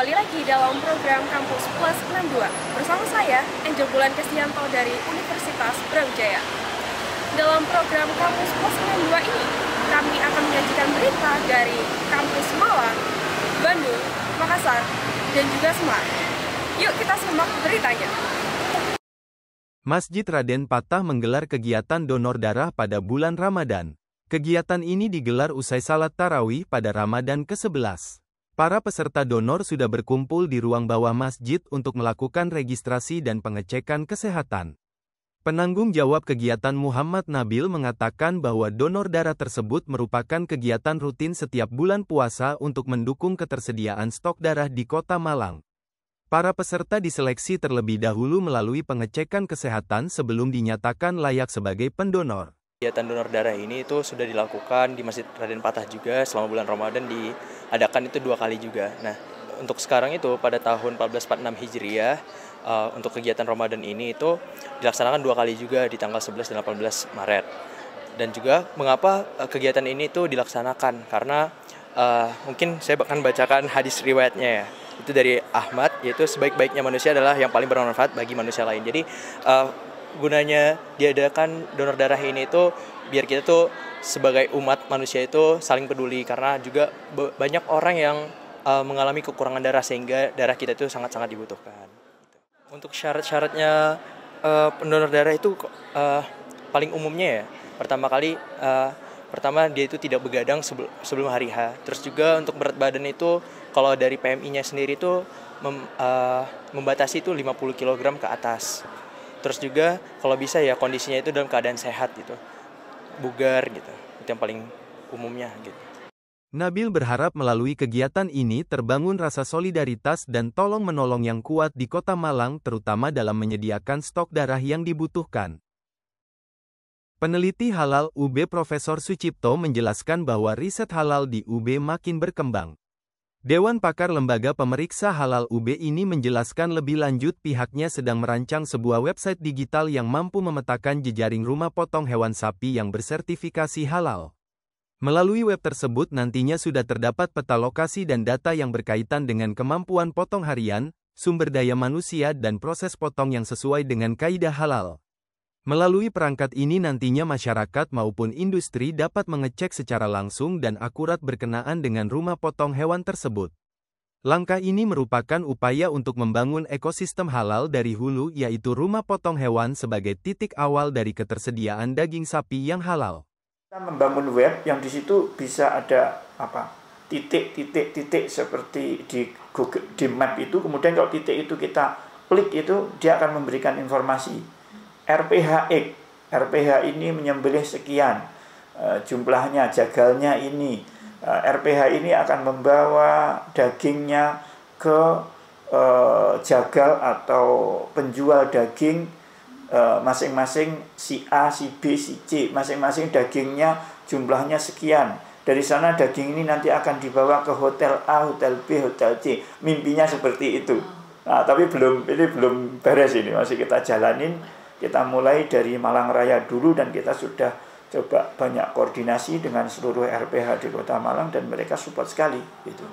Kembali lagi dalam program Kampus Plus 62 bersama saya, Angel Bulan Kestianto dari Universitas Brawijaya. Dalam program Kampus Plus 62 ini, kami akan menyajikan berita dari Kampus Malang, Bandung, Makassar, dan juga Semarang. Yuk kita simak beritanya. Masjid Raden Patah menggelar kegiatan donor darah pada bulan Ramadan. Kegiatan ini digelar usai salat tarawih pada Ramadan ke-11. Para peserta donor sudah berkumpul di ruang bawah masjid untuk melakukan registrasi dan pengecekan kesehatan. Penanggung jawab kegiatan Muhammad Nabil mengatakan bahwa donor darah tersebut merupakan kegiatan rutin setiap bulan puasa untuk mendukung ketersediaan stok darah di Kota Malang. Para peserta diseleksi terlebih dahulu melalui pengecekan kesehatan sebelum dinyatakan layak sebagai pendonor. Kegiatan donor darah ini itu sudah dilakukan di Masjid Raden Patah juga selama bulan Ramadan, diadakan itu 2 kali juga. Nah, untuk sekarang itu pada tahun 1446 Hijriah, untuk kegiatan Ramadan ini itu dilaksanakan 2 kali juga di tanggal 11 dan 18 Maret. Dan juga mengapa kegiatan ini itu dilaksanakan? Karena mungkin saya akan bacakan hadis riwayatnya ya. Itu dari Ahmad, yaitu sebaik-baiknya manusia adalah yang paling bermanfaat bagi manusia lain. Jadi gunanya diadakan donor darah ini itu biar kita tuh sebagai umat manusia itu saling peduli, karena juga banyak orang yang mengalami kekurangan darah sehingga darah kita itu sangat-sangat dibutuhkan. Untuk syarat-syaratnya pendonor darah itu paling umumnya ya, pertama dia itu tidak begadang sebelum hari H. Terus juga untuk berat badan itu kalau dari PMI-nya sendiri itu membatasi itu 50 kg ke atas. Terus juga kalau bisa ya kondisinya itu dalam keadaan sehat gitu, bugar gitu, itu yang paling umumnya gitu. Nabil berharap melalui kegiatan ini terbangun rasa solidaritas dan tolong-menolong yang kuat di Kota Malang, terutama dalam menyediakan stok darah yang dibutuhkan. Peneliti halal UB Profesor Sucipto menjelaskan bahwa riset halal di UB makin berkembang. Dewan Pakar Lembaga Pemeriksa Halal UB ini menjelaskan lebih lanjut pihaknya sedang merancang sebuah website digital yang mampu memetakan jejaring rumah potong hewan sapi yang bersertifikasi halal. Melalui web tersebut nantinya sudah terdapat peta lokasi dan data yang berkaitan dengan kemampuan potong harian, sumber daya manusia dan proses potong yang sesuai dengan kaidah halal. Melalui perangkat ini nantinya masyarakat maupun industri dapat mengecek secara langsung dan akurat berkenaan dengan rumah potong hewan tersebut. Langkah ini merupakan upaya untuk membangun ekosistem halal dari hulu, yaitu rumah potong hewan sebagai titik awal dari ketersediaan daging sapi yang halal. Kita membangun web yang di situ bisa ada titik-titik seperti di Google, di map itu, kemudian kalau titik itu kita klik itu dia akan memberikan informasi. RPH ini menyembelih sekian, jumlahnya, jagalnya ini. RPH ini akan membawa dagingnya ke jagal atau penjual daging masing-masing si A, si B, si C. Masing-masing dagingnya jumlahnya sekian. Dari sana daging ini nanti akan dibawa ke hotel A, hotel B, hotel C. Mimpinya seperti itu. Nah, tapi ini belum beres, ini masih kita jalanin. Kita mulai dari Malang Raya dulu dan kita sudah coba banyak koordinasi dengan seluruh RPH di Kota Malang dan mereka support sekali gitu.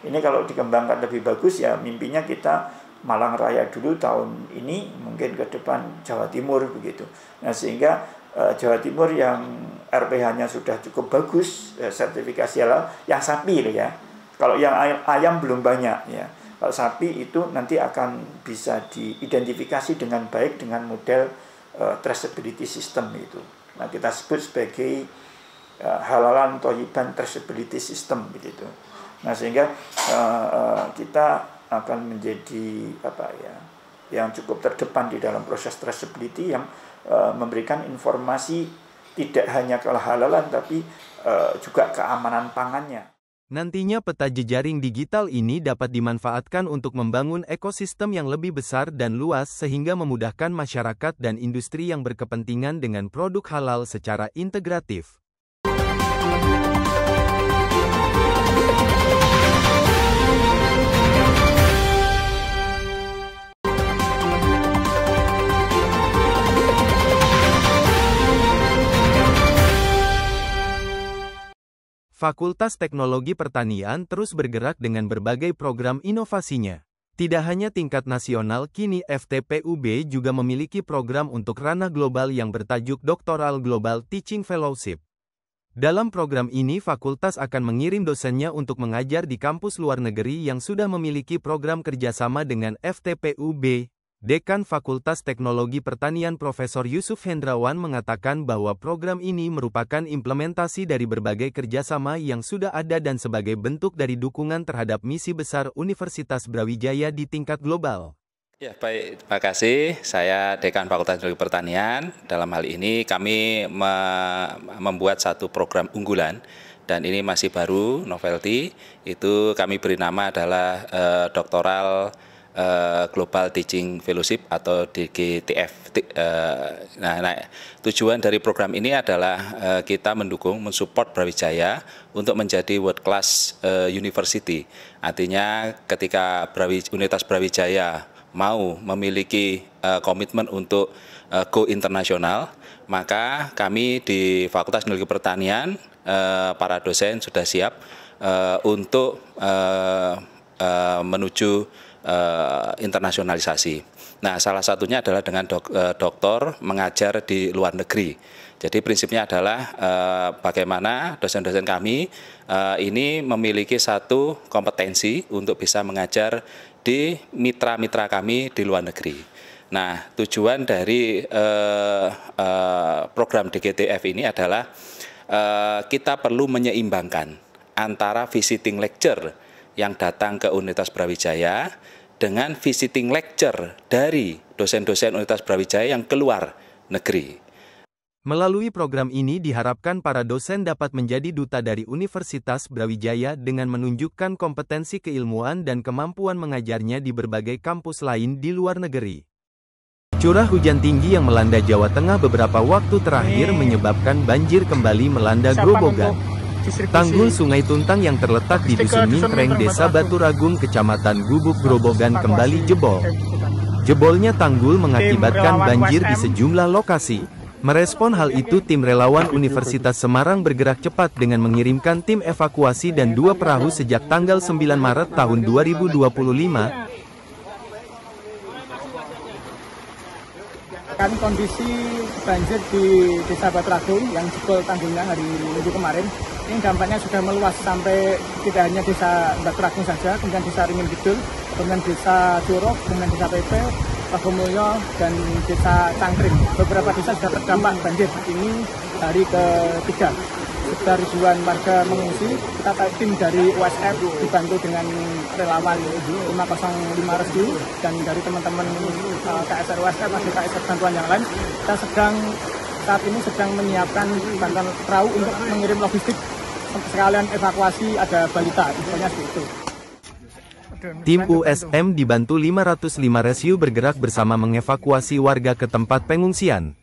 Ini kalau dikembangkan lebih bagus ya mimpinya kita Malang Raya dulu tahun ini, mungkin ke depan Jawa Timur begitu. Nah sehingga Jawa Timur yang RPH-nya sudah cukup bagus, sertifikasi halal, yang sapi loh ya. Kalau yang ayam belum banyak ya. Kalau sapi itu nanti akan bisa diidentifikasi dengan baik dengan model traceability system itu. Nah, kita sebut sebagai halalan thayyiban traceability system begitu. Nah, sehingga kita akan menjadi yang cukup terdepan di dalam proses traceability yang memberikan informasi tidak hanya kehalalan tapi juga keamanan pangannya. Nantinya peta jejaring digital ini dapat dimanfaatkan untuk membangun ekosistem yang lebih besar dan luas sehingga memudahkan masyarakat dan industri yang berkepentingan dengan produk halal secara integratif. Fakultas Teknologi Pertanian terus bergerak dengan berbagai program inovasinya. Tidak hanya tingkat nasional, kini FTPUB juga memiliki program untuk ranah global yang bertajuk Doctoral Global Teaching Fellowship. Dalam program ini, fakultas akan mengirim dosennya untuk mengajar di kampus luar negeri yang sudah memiliki program kerjasama dengan FTPUB. Dekan Fakultas Teknologi Pertanian Profesor Yusuf Hendrawan mengatakan bahwa program ini merupakan implementasi dari berbagai kerjasama yang sudah ada dan sebagai bentuk dari dukungan terhadap misi besar Universitas Brawijaya di tingkat global. Ya, baik, terima kasih. Saya Dekan Fakultas Teknologi Pertanian. Dalam hal ini kami membuat satu program unggulan dan ini masih baru, novelty. Itu kami beri nama adalah Doctoral Global Teaching Fellowship atau DGTF. Tujuan dari program ini adalah kita mensupport Brawijaya untuk menjadi world class university. Artinya ketika Universitas Brawijaya mau memiliki komitmen untuk go internasional, maka kami di Fakultas Teknologi Pertanian, para dosen sudah siap untuk menuju internasionalisasi. Nah, salah satunya adalah dengan doktor mengajar di luar negeri. Jadi prinsipnya adalah bagaimana dosen-dosen kami ini memiliki satu kompetensi untuk bisa mengajar di mitra-mitra kami di luar negeri. Nah, tujuan dari program DGTF ini adalah kita perlu menyeimbangkan antara visiting lecture yang datang ke Universitas Brawijaya dengan visiting lecture dari dosen-dosen Universitas Brawijaya yang keluar negeri. Melalui program ini diharapkan para dosen dapat menjadi duta dari Universitas Brawijaya dengan menunjukkan kompetensi keilmuan dan kemampuan mengajarnya di berbagai kampus lain di luar negeri. Curah hujan tinggi yang melanda Jawa Tengah beberapa waktu terakhir menyebabkan banjir kembali melanda Grobogan. Tanggul Sungai Tuntang yang terletak di Dusun Mintreng, Desa Baturagung, Kecamatan Gubuk, Grobogan kembali jebol. Jebolnya tanggul mengakibatkan banjir di sejumlah lokasi. Merespon hal itu, tim relawan Universitas Semarang bergerak cepat dengan mengirimkan tim evakuasi dan 2 perahu sejak tanggal 9 Maret tahun 2025. Kan kondisi banjir di Desa Baturagung yang jebol tanggulnya hari Minggu kemarin, ini dampaknya sudah meluas sampai tidak hanya Desa Baturagung saja, kemudian Desa Ringin Kidul, kemudian Desa Curug, kemudian Desa PP, Pagomulyo, dan Desa Cangkring. Beberapa desa sudah terdampak banjir. Ini hari ketiga. Sudah ribuan warga mengungsi. Kita tim dari USF dibantu dengan relawan 505 Rescue dan dari teman-teman KSR USF, masih KSR bantuan yang lain. Kita saat ini sedang menyiapkan bantuan perahu untuk mengirim logistik sekalian evakuasi, ada balita, misalnya seperti itu. Tim USM dibantu 505 Rescue bergerak bersama mengevakuasi warga ke tempat pengungsian.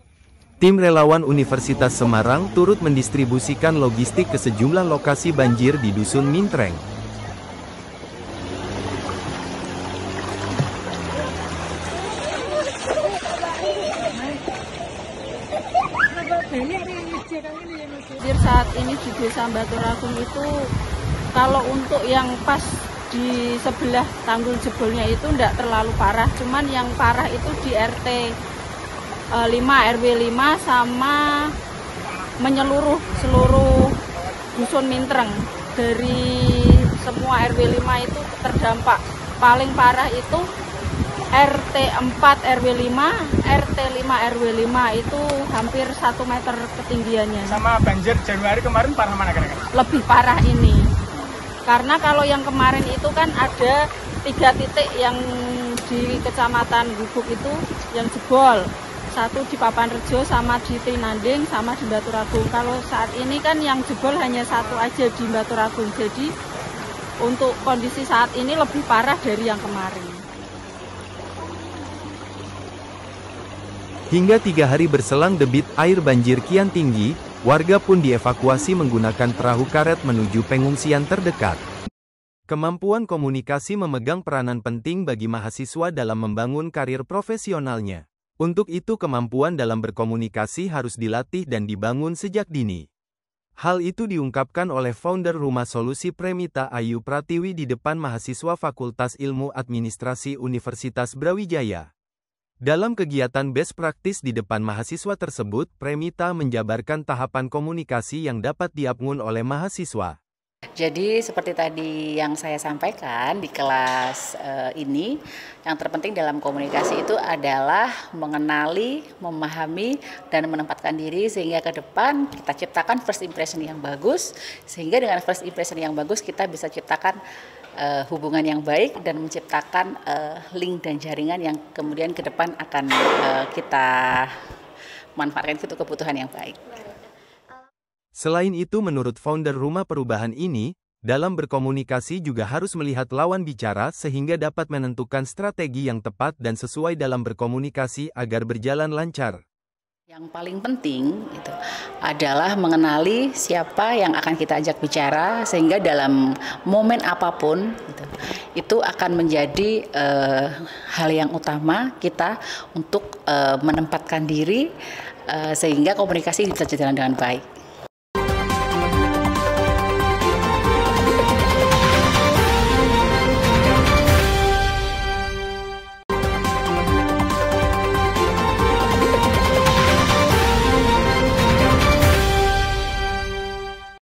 Tim relawan Universitas Semarang turut mendistribusikan logistik ke sejumlah lokasi banjir di Dusun Mintreng. Saat ini di Desa Baturagung itu, kalau untuk yang pas di sebelah tanggul jebolnya itu tidak terlalu parah, cuman yang parah itu di RT 5 RW 5 sama menyeluruh seluruh Dusun Mintreng. Dari semua RW 5 itu terdampak. Paling parah itu RT 4 RW 5, RT 5 RW 5 itu hampir 1 meter ketinggiannya. Sama banjir Januari kemarin parah mana kira-kira? Lebih parah ini. Karena kalau yang kemarin itu kan ada 3 titik yang di Kecamatan Gubuk itu yang jebol. Satu di Papanrejo, sama di Trinanding, sama di Baturagung. Kalau saat ini kan yang jebol hanya 1 aja di Baturagung. Jadi untuk kondisi saat ini lebih parah dari yang kemarin. Hingga 3 hari berselang debit air banjir kian tinggi, warga pun dievakuasi menggunakan perahu karet menuju pengungsian terdekat. Kemampuan komunikasi memegang peranan penting bagi mahasiswa dalam membangun karir profesionalnya. Untuk itu kemampuan dalam berkomunikasi harus dilatih dan dibangun sejak dini. Hal itu diungkapkan oleh founder Rumah Solusi Premita Ayu Pratiwi di depan mahasiswa Fakultas Ilmu Administrasi Universitas Brawijaya. Dalam kegiatan best practice di depan mahasiswa tersebut, Premita menjabarkan tahapan komunikasi yang dapat diapgun oleh mahasiswa. Jadi seperti tadi yang saya sampaikan di kelas ini, yang terpenting dalam komunikasi itu adalah mengenali, memahami, dan menempatkan diri sehingga ke depan kita ciptakan first impression yang bagus, sehingga dengan first impression yang bagus kita bisa ciptakan hubungan yang baik dan menciptakan link dan jaringan yang kemudian ke depan akan kita manfaatkan untuk kebutuhan yang baik. Selain itu menurut founder Rumah Perubahan ini, dalam berkomunikasi juga harus melihat lawan bicara sehingga dapat menentukan strategi yang tepat dan sesuai dalam berkomunikasi agar berjalan lancar. Yang paling penting itu adalah mengenali siapa yang akan kita ajak bicara sehingga dalam momen apapun itu akan menjadi hal yang utama kita untuk menempatkan diri sehingga komunikasi bisa berjalan dengan baik.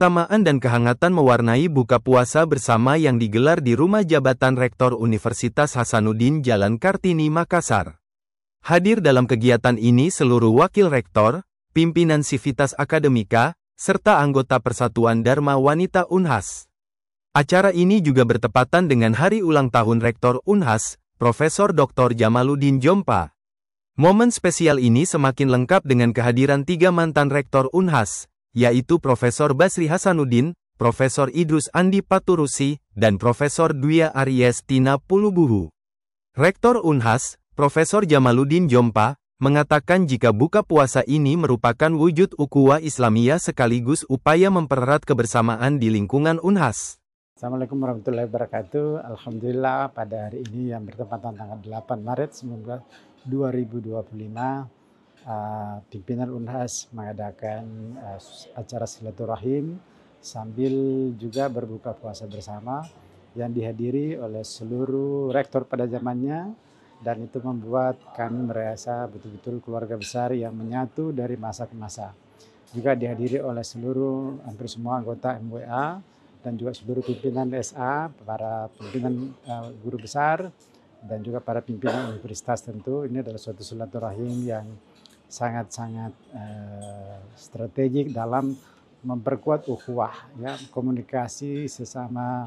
Kebersamaan dan kehangatan mewarnai buka puasa bersama yang digelar di Rumah Jabatan Rektor Universitas Hasanuddin Jalan Kartini, Makassar. Hadir dalam kegiatan ini seluruh wakil rektor, pimpinan Sivitas Akademika, serta anggota Persatuan Dharma Wanita Unhas. Acara ini juga bertepatan dengan hari ulang tahun Rektor Unhas, Profesor Dr. Jamaluddin Jompa. Momen spesial ini semakin lengkap dengan kehadiran 3 mantan Rektor Unhas, yaitu Profesor Basri Hasanuddin, Profesor Idrus Andi Paturusi, dan Profesor Dwi Aries Tina Pulubuhu. Rektor Unhas, Profesor Jamaluddin Jompa, mengatakan jika buka puasa ini merupakan wujud ukhuwah Islamiyah sekaligus upaya mempererat kebersamaan di lingkungan Unhas. Assalamualaikum warahmatullahi wabarakatuh. Alhamdulillah pada hari ini yang bertepatan tanggal 8 Maret 2025, pimpinan Unhas mengadakan acara silaturahim sambil juga berbuka puasa bersama yang dihadiri oleh seluruh rektor pada zamannya, dan itu membuat kami merasa betul-betul keluarga besar yang menyatu dari masa ke masa. Juga dihadiri oleh seluruh hampir semua anggota MWA dan juga seluruh pimpinan SA, para pimpinan guru besar dan juga para pimpinan universitas. Tentu ini adalah suatu silaturahim yang sangat-sangat strategik dalam memperkuat ukhuwah, ya, komunikasi sesama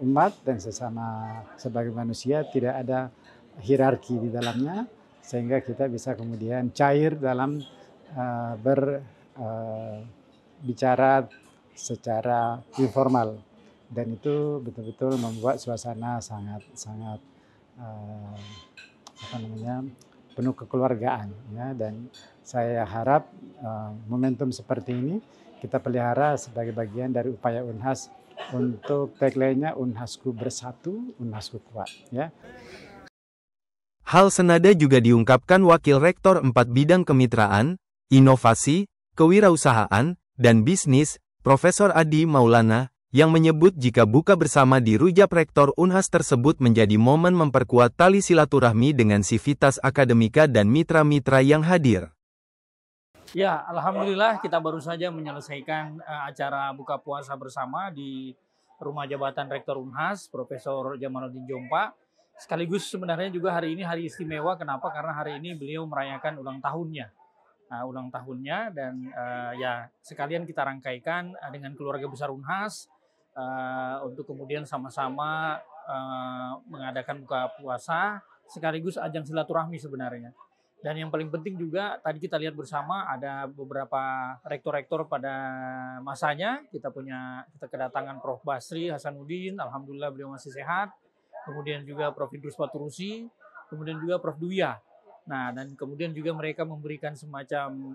umat dan sesama sebagai manusia, tidak ada hierarki di dalamnya, sehingga kita bisa kemudian cair dalam berbicara secara informal, dan itu betul-betul membuat suasana sangat penuh kekeluargaan, ya. Dan saya harap momentum seperti ini kita pelihara sebagai bagian dari upaya Unhas untuk tagline-nya Unhasku bersatu, Unhasku kuat, ya. Hal senada juga diungkapkan Wakil Rektor 4 Bidang Kemitraan, Inovasi, Kewirausahaan, dan Bisnis, Profesor Adi Maulana, yang menyebut jika buka bersama di Rujab Rektor Unhas tersebut menjadi momen memperkuat tali silaturahmi dengan Sivitas Akademika dan mitra-mitra yang hadir. Ya, alhamdulillah kita baru saja menyelesaikan acara buka puasa bersama di Rumah Jabatan Rektor Unhas, Profesor Jamaluddin Jompa. Sekaligus sebenarnya juga hari ini hari istimewa. Kenapa? Karena hari ini beliau merayakan ulang tahunnya. Dan ya sekalian kita rangkaikan dengan keluarga besar Unhas. Untuk kemudian sama-sama mengadakan buka puasa sekaligus ajang silaturahmi sebenarnya. Dan yang paling penting juga tadi kita lihat bersama ada beberapa rektor-rektor pada masanya. Kita kedatangan Prof. Basri Hasanuddin, alhamdulillah beliau masih sehat. Kemudian juga Prof. Idrus Paturusi, kemudian juga Prof. Duya. Nah, dan kemudian juga mereka memberikan semacam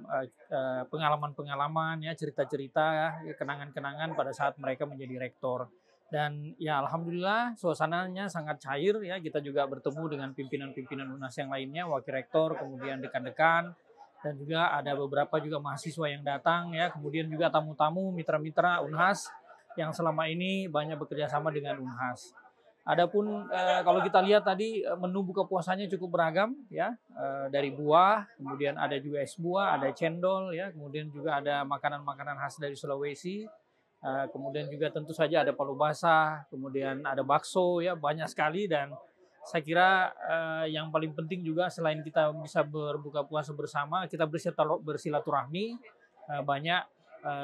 pengalaman-pengalaman, ya, cerita-cerita, ya, kenangan-kenangan pada saat mereka menjadi rektor. Dan ya alhamdulillah suasananya sangat cair, ya. Kita juga bertemu dengan pimpinan-pimpinan Unhas yang lainnya, wakil rektor, kemudian dekan-dekan, dan juga ada beberapa juga mahasiswa yang datang ya, kemudian juga tamu-tamu mitra-mitra Unhas yang selama ini banyak bekerja sama dengan Unhas. Adapun kalau kita lihat tadi menu buka puasanya cukup beragam ya, dari buah, kemudian ada juga es buah, ada cendol ya, kemudian juga ada makanan-makanan khas dari Sulawesi, kemudian juga tentu saja ada palu basah, kemudian ada bakso ya, banyak sekali. Dan saya kira yang paling penting juga selain kita bisa berbuka puasa bersama, kita bersilaturahmi banyak.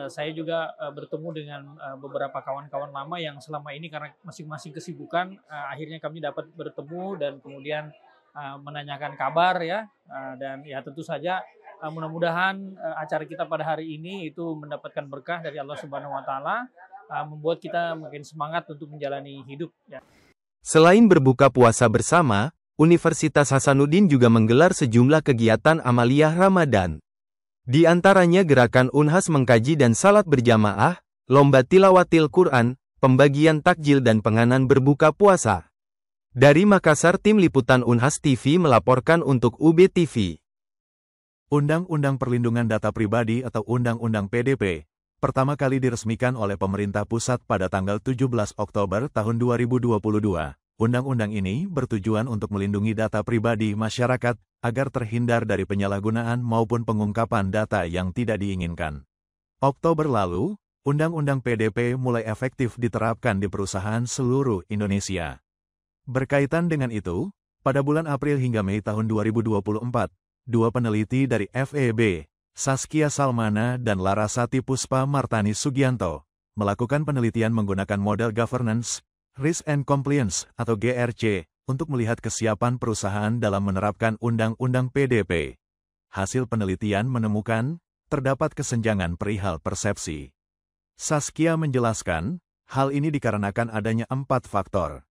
Saya juga bertemu dengan beberapa kawan-kawan lama yang selama ini karena masing-masing kesibukan, akhirnya kami dapat bertemu dan kemudian menanyakan kabar ya. Dan ya tentu saja mudah-mudahan acara kita pada hari ini itu mendapatkan berkah dari Allah Subhanahu wa taala, membuat kita makin semangat untuk menjalani hidup ya. Selain berbuka puasa bersama, Universitas Hasanuddin juga menggelar sejumlah kegiatan amaliyah Ramadan. Di antaranya gerakan Unhas mengkaji dan salat berjamaah, lomba tilawatil Quran, pembagian takjil dan penganan berbuka puasa. Dari Makassar, tim liputan Unhas TV melaporkan untuk UB TV. Undang-Undang Perlindungan Data Pribadi atau Undang-Undang PDP, pertama kali diresmikan oleh pemerintah pusat pada tanggal 17 Oktober tahun 2022. Undang-undang ini bertujuan untuk melindungi data pribadi masyarakat agar terhindar dari penyalahgunaan maupun pengungkapan data yang tidak diinginkan. Oktober lalu, Undang-Undang PDP mulai efektif diterapkan di perusahaan seluruh Indonesia. Berkaitan dengan itu, pada bulan April hingga Mei tahun 2024, dua peneliti dari FEB, Saskia Salmana dan Larasati Puspa Martani Sugianto, melakukan penelitian menggunakan model Governance, Risk and Compliance atau GRC untuk melihat kesiapan perusahaan dalam menerapkan Undang-Undang PDP. Hasil penelitian menemukan terdapat kesenjangan perihal persepsi. Saskia menjelaskan, hal ini dikarenakan adanya 4 faktor.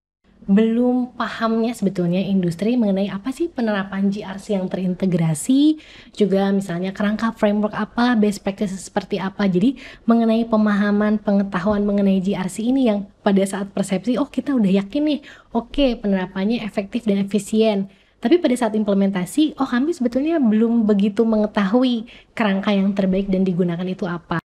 Belum pahamnya sebetulnya industri mengenai apa sih penerapan GRC yang terintegrasi, juga misalnya kerangka framework apa, best practices seperti apa. Jadi mengenai pemahaman, pengetahuan mengenai GRC ini yang pada saat persepsi, oh kita udah yakin nih, oke penerapannya efektif dan efisien. Tapi pada saat implementasi, oh kami sebetulnya belum begitu mengetahui kerangka yang terbaik dan digunakan itu apa.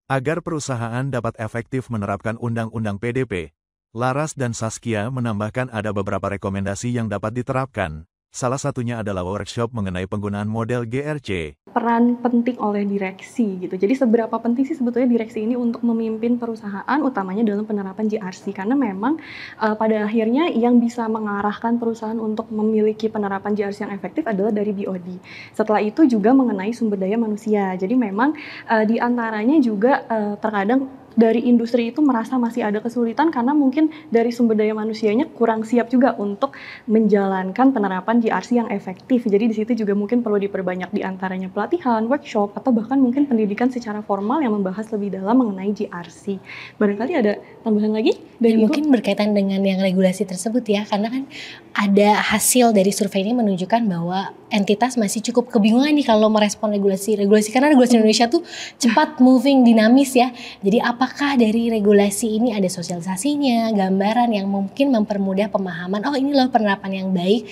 Agar perusahaan dapat efektif menerapkan Undang-Undang PDP, Laras dan Saskia menambahkan ada beberapa rekomendasi yang dapat diterapkan. Salah satunya adalah workshop mengenai penggunaan model GRC. Peran penting oleh direksi gitu. Jadi seberapa penting sih sebetulnya direksi ini untuk memimpin perusahaan, utamanya dalam penerapan GRC. Karena memang pada akhirnya yang bisa mengarahkan perusahaan untuk memiliki penerapan GRC yang efektif adalah dari BOD. Setelah itu juga mengenai sumber daya manusia. Jadi memang di antaranya juga terkadang dari industri itu merasa masih ada kesulitan karena mungkin dari sumber daya manusianya kurang siap juga untuk menjalankan penerapan GRC yang efektif. Jadi di situ juga mungkin perlu diperbanyak di antaranya pelatihan, workshop, atau bahkan mungkin pendidikan secara formal yang membahas lebih dalam mengenai GRC. Barangkali ada tambahan lagi dari Ibu? Mungkin berkaitan dengan yang regulasi tersebut ya, karena kan ada hasil dari survei ini menunjukkan bahwa entitas masih cukup kebingungan nih kalau merespon regulasi karena regulasi Indonesia tuh cepat moving, dinamis ya. Jadi apakah dari regulasi ini ada sosialisasinya, gambaran yang mungkin mempermudah pemahaman, oh ini loh penerapan yang baik,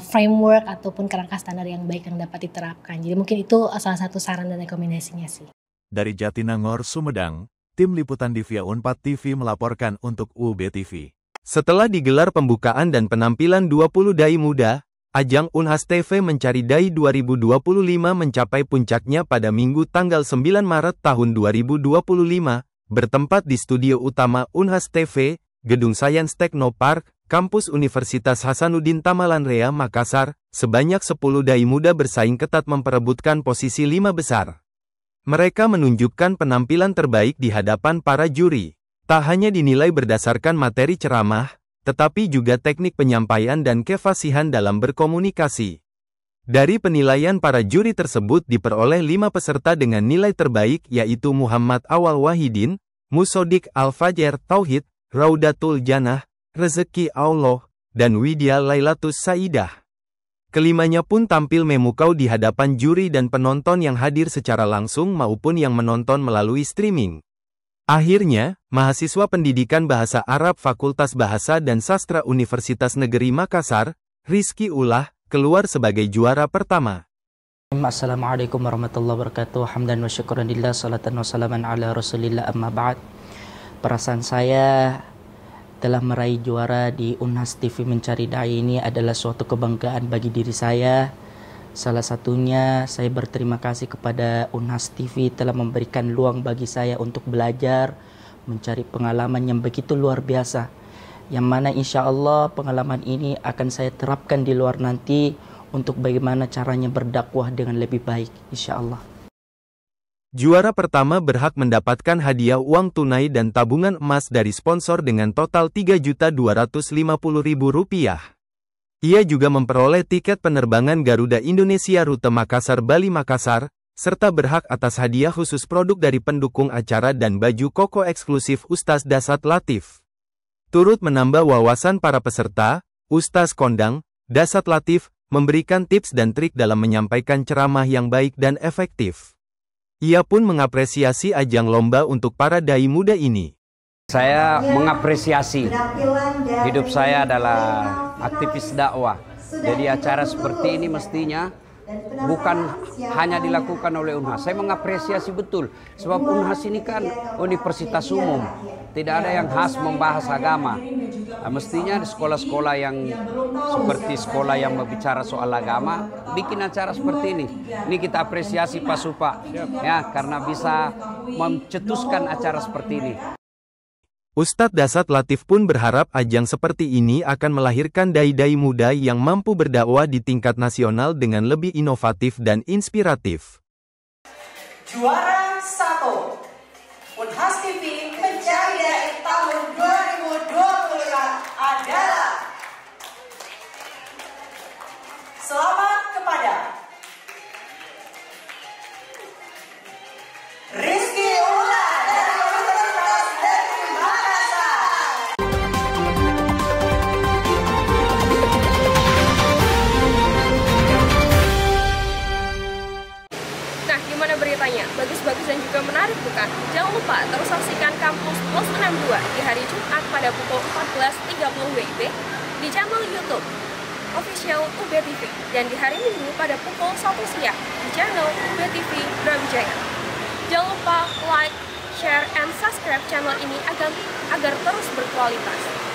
framework ataupun kerangka standar yang baik yang dapat diterapkan. Jadi mungkin itu salah satu saran dan rekomendasinya sih. Dari Jatinangor, Sumedang, tim liputan Divya Unpad TV melaporkan untuk UB TV. Setelah digelar pembukaan dan penampilan 20 dai muda, ajang Unhas TV Mencari Dai 2025 mencapai puncaknya pada Minggu tanggal 9 Maret tahun 2025, bertempat di studio utama Unhas TV, Gedung Sains Teknopark, Kampus Universitas Hasanuddin Tamalanrea, Makassar. Sebanyak 10 dai muda bersaing ketat memperebutkan posisi 5 besar. Mereka menunjukkan penampilan terbaik di hadapan para juri. Tak hanya dinilai berdasarkan materi ceramah, tetapi juga teknik penyampaian dan kefasihan dalam berkomunikasi. Dari penilaian para juri tersebut diperoleh 5 peserta dengan nilai terbaik yaitu Muhammad Awal Wahidin, Musodik Al-Fajar Tauhid, Raudatul Janah, Rezeki Allah, dan Widya Lailatus Saidah. Kelimanya pun tampil memukau di hadapan juri dan penonton yang hadir secara langsung maupun yang menonton melalui streaming. Akhirnya, mahasiswa pendidikan Bahasa Arab Fakultas Bahasa dan Sastra Universitas Negeri Makassar, Rizky Ulah, keluar sebagai juara pertama. Assalamualaikum warahmatullahi wabarakatuh. Hamdan wa syukuran lillah, salatan wa salaman ala rasulillah, amma ba'd. Perasaan saya telah meraih juara di Unhas TV Mencari Dai ini adalah suatu kebanggaan bagi diri saya. Salah satunya saya berterima kasih kepada Unhas TV telah memberikan luang bagi saya untuk belajar, mencari pengalaman yang begitu luar biasa. Yang mana insya Allah pengalaman ini akan saya terapkan di luar nanti untuk bagaimana caranya berdakwah dengan lebih baik, insya Allah. Juara pertama berhak mendapatkan hadiah uang tunai dan tabungan emas dari sponsor dengan total Rp3.250.000. Ia juga memperoleh tiket penerbangan Garuda Indonesia rute Makassar-Bali Makassar, serta berhak atas hadiah khusus produk dari pendukung acara dan baju koko eksklusif Ustaz Dasat Latif. Turut menambah wawasan para peserta, Ustaz kondang, Dasat Latif, memberikan tips dan trik dalam menyampaikan ceramah yang baik dan efektif. Ia pun mengapresiasi ajang lomba untuk para dai muda ini. Saya mengapresiasi, hidup saya adalah aktivis dakwah. Jadi acara seperti ini mestinya bukan hanya dilakukan oleh Unhas. Saya mengapresiasi betul, sebab Unhas ini kan universitas umum. Tidak ada yang khas membahas agama. Nah, mestinya di sekolah-sekolah yang seperti sekolah yang berbicara soal agama bikin acara seperti ini. Ini kita apresiasi Pak Supa ya, karena bisa mencetuskan acara seperti ini. Ustadz Dasat Latif pun berharap ajang seperti ini akan melahirkan dai-dai muda yang mampu berdakwah di tingkat nasional dengan lebih inovatif dan inspiratif. Juara 1 Unhas TV Mencari Dai tahun 2025 adalah selamat kepada Rizky Ula dari Universitas Negeri Makassar. Nah, gimana beritanya? Bagus-bagus dan juga menarik bukan? Jangan lupa terus saksikan Kampus Plus 62 di hari Jumat pada pukul 14.30 WIB di channel YouTube Official UB TV dan di hari Minggu pada pukul 1 siang di channel UB TV Brawijaya. Jangan lupa like, share, and subscribe channel ini agar terus berkualitas.